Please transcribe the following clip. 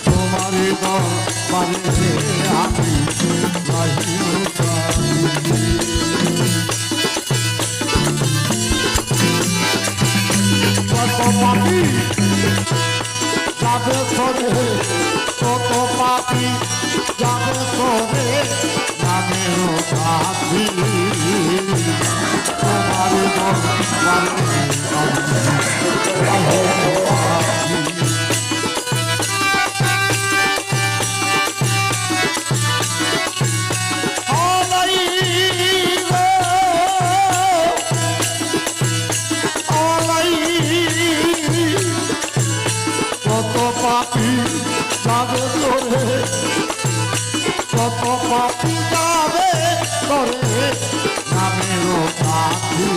তোমার দরবারে আমি কত পাপি যাবে সরে, কত পাপি যাবে সরে নামের কাছে তোমার দরবারে কত পাপি যাবে করে, কত পাপি যাবে করে নামের কাছে